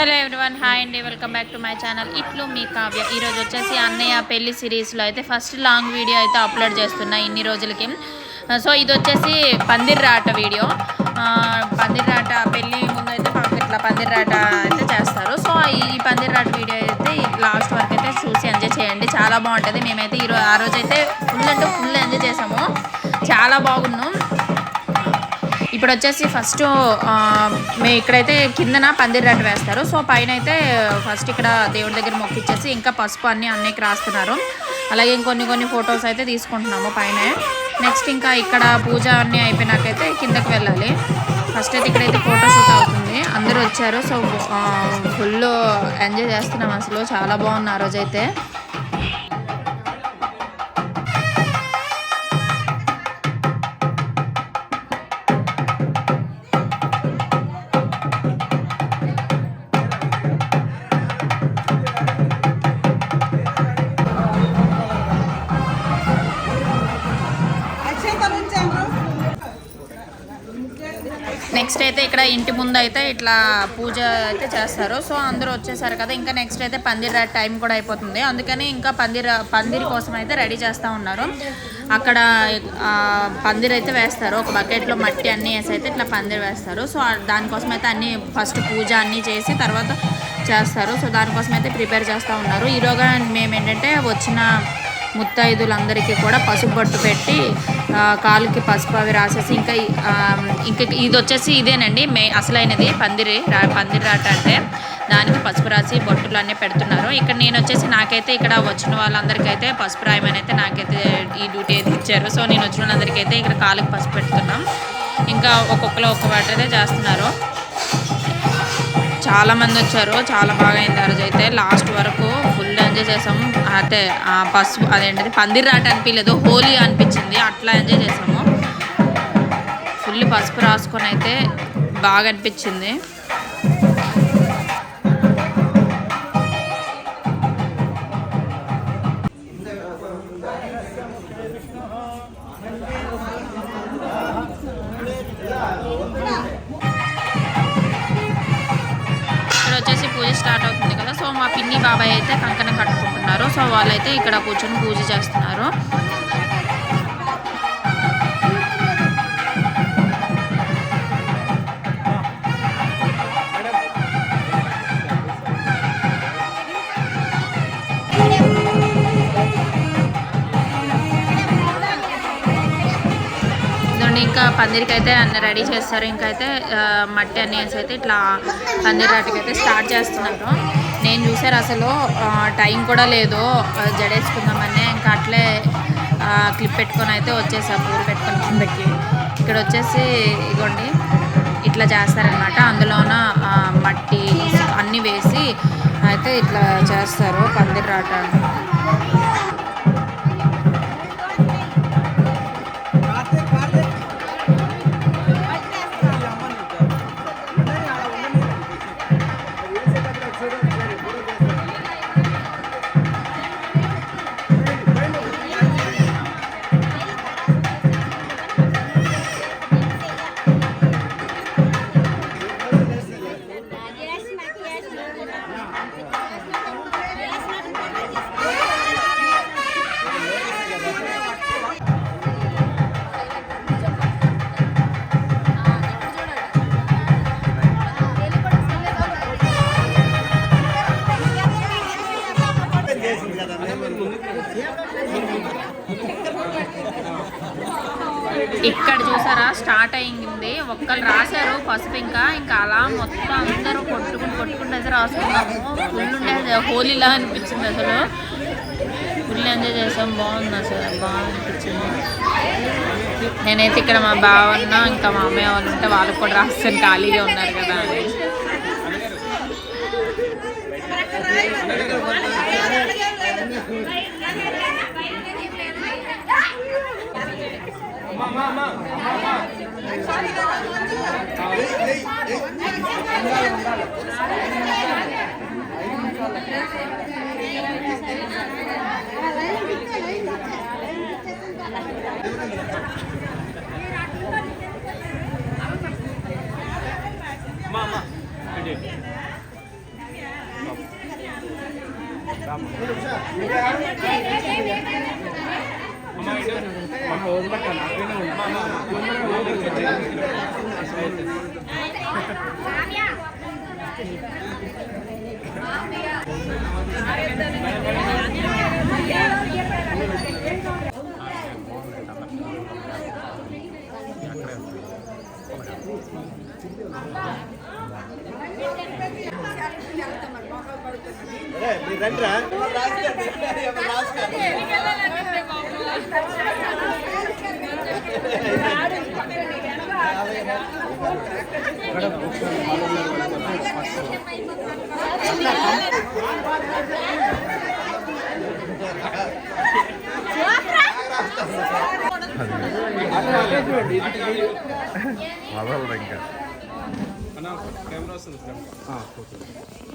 Hello everyone, hi అండి, welcome back to my channel. ఇట్లు మీ కావ్య. ఈరోజు వచ్చేసి అన్నయ్య పెళ్లి సిరీస్లో అయితే ఫస్ట్ లాంగ్ వీడియో అయితే అప్లోడ్ చేస్తున్నా ఇన్ని రోజులకి. సో ఇది వచ్చేసి పందిర్రాట వీడియో. పందిర్రాట పెళ్ళి ముందు అయితే మాకు ఇట్లా పందిర్రాట అయితే చేస్తారు. సో ఈ పందిర్రాట వీడియో అయితే లాస్ట్ వరకు అయితే చూసి ఎంజాయ్ చేయండి, చాలా బాగుంటుంది. మేమైతే ఆ రోజు అయితే ఫుల్ అంటే ఫుల్ ఎంజాయ్ చేసాము, చాలా బాగున్నాం. ఇప్పుడు వచ్చేసి ఫస్ట్ మేము ఇక్కడైతే కిందన పందిర్రాట వేస్తారు. సో పైన అయితే ఫస్ట్ ఇక్కడ దేవుడి దగ్గర మొక్కిచ్చేసి ఇంకా పసుపు అన్నీకి రాస్తున్నారు. అలాగే ఇంకొన్ని ఫొటోస్ అయితే తీసుకుంటున్నాము పైన. నెక్స్ట్ ఇంకా ఇక్కడ పూజ అన్నీ అయిపోయినాకైతే కిందకి వెళ్ళాలి. ఫస్ట్ అయితే ఇక్కడైతే ఫోటోషూట్ అవుతుంది, అందరూ వచ్చారు. సో ఫుల్ ఎంజాయ్ చేస్తున్నాం, అసలు చాలా బాగుంది ఆ రోజైతే. నెక్స్ట్ అయితే ఇక్కడ ఇంటి ముందు అయితే ఇట్లా పూజ అయితే చేస్తారు. సో అందరూ వచ్చేసారు కదా, ఇంకా నెక్స్ట్ అయితే పందిరి టైం కూడా అయిపోతుంది. అందుకని ఇంకా పందిరి కోసం అయితే రెడీ చేస్తూ ఉన్నారు. అక్కడ పందిరి అయితే వేస్తారు, ఒక బకెట్లో మట్టి అన్నీ వేసి అయితే ఇట్లా పందిరి వేస్తారు. సో దానికోసం అయితే అన్నీ ఫస్ట్ పూజ అన్నీ చేసి తర్వాత చేస్తారు. సో దానికోసం అయితే ప్రిపేర్ చేస్తూ ఉన్నారు. ఈరోజు మేము ఏంటంటే వచ్చిన ముత్తైదులందరికీ కూడా పసుపు బొట్టు పెట్టి కాలుకి పసుపు అవి రాసేసి ఇంకా ఇది వచ్చేసి ఇదేనండి అసలైనది పందిరాట అంటే. దానికి పసుపు రాసి బొట్టులు అన్నీ పెడుతున్నారు. ఇక్కడ నేను వచ్చేసి నాకైతే ఇక్కడ వచ్చిన వాళ్ళందరికీ అయితే పసుపు రాయమని అయితే నాకైతే ఈ డ్యూటీ అయితే ఇచ్చారు. సో నేను వచ్చిన వాళ్ళందరికీ అయితే ఇక్కడ కాలుకి పసుపు పెడుతున్నాం. ఇంకా ఒక్కొక్కరు ఒక్కొక్కటి అయితే చేస్తున్నారు. చాలామంది వచ్చారు, చాలా బాగా అయింది ఆ రోజు అయితే. లాస్ట్ వరకు ఫుల్ ఎంజాయ్ చేసాము. అయితే పసుపు అదేంటిది పందిర్రాట అనిపించలేదు, హోలీ అనిపించింది, అట్లా ఎంజాయ్ చేసాము. ఫుల్ పసుపు రాసుకొని అయితే బాగా అనిపించింది. వచ్చేసి పూజ స్టార్ట్ అవుతుంది కదా. సో మా పిన్ని బాబాయ్ అయితే కంకణం కట్టుకుంటున్నారు. సో వాళ్ళైతే ఇక్కడ కూర్చొని పూజ చేస్తున్నారు. ఇంకా పందిరికి అయితే అన్ని రెడీ చేస్తారు. ఇంకా అయితే మట్టి అన్ని వేసి అయితే ఇట్లా పందిరాటికి అయితే స్టార్ట్ చేస్తున్నారు. నేను చూసారు అసలు టైం కూడా లేదు, జడేసుకుందామని ఇంకా అట్లే క్లిప్ పెట్టుకొని అయితే వచ్చేసా, పూలు పెట్టుకొని కిందకి. ఇక్కడ వచ్చేసి ఇగోండి ఇట్లా చేస్తారనమాట. అందులోన మట్టి అన్నీ వేసి అయితే ఇట్లా చేస్తారు పందిరాట. ఇక్కడ చూసారా స్టార్ట్ అయింది, ఒక్కరు రాశారు పసుపు. ఇంకా అలా మొత్తం అందరూ కొట్టుకుంటూ అయితే రాసుకున్నాము. ఫుల్ ఉండే హోలీలా అనిపించింది, అసలు ఫుల్ ఎంజాయ్ చేసాం. బాగుంది, అసలు బాగా అనిపించింది. నేనైతే ఇక్కడ మా బావన్న ఇంకా మా అమ్మయ్య వాళ్ళు ఉంటే వాళ్ళకి కూడా రాస్తాను, ఖాళీగా ఉన్నారు కదా అని. రండిరా వదలరు ఇంకా కెమెరా వస్తుంది అక్కడ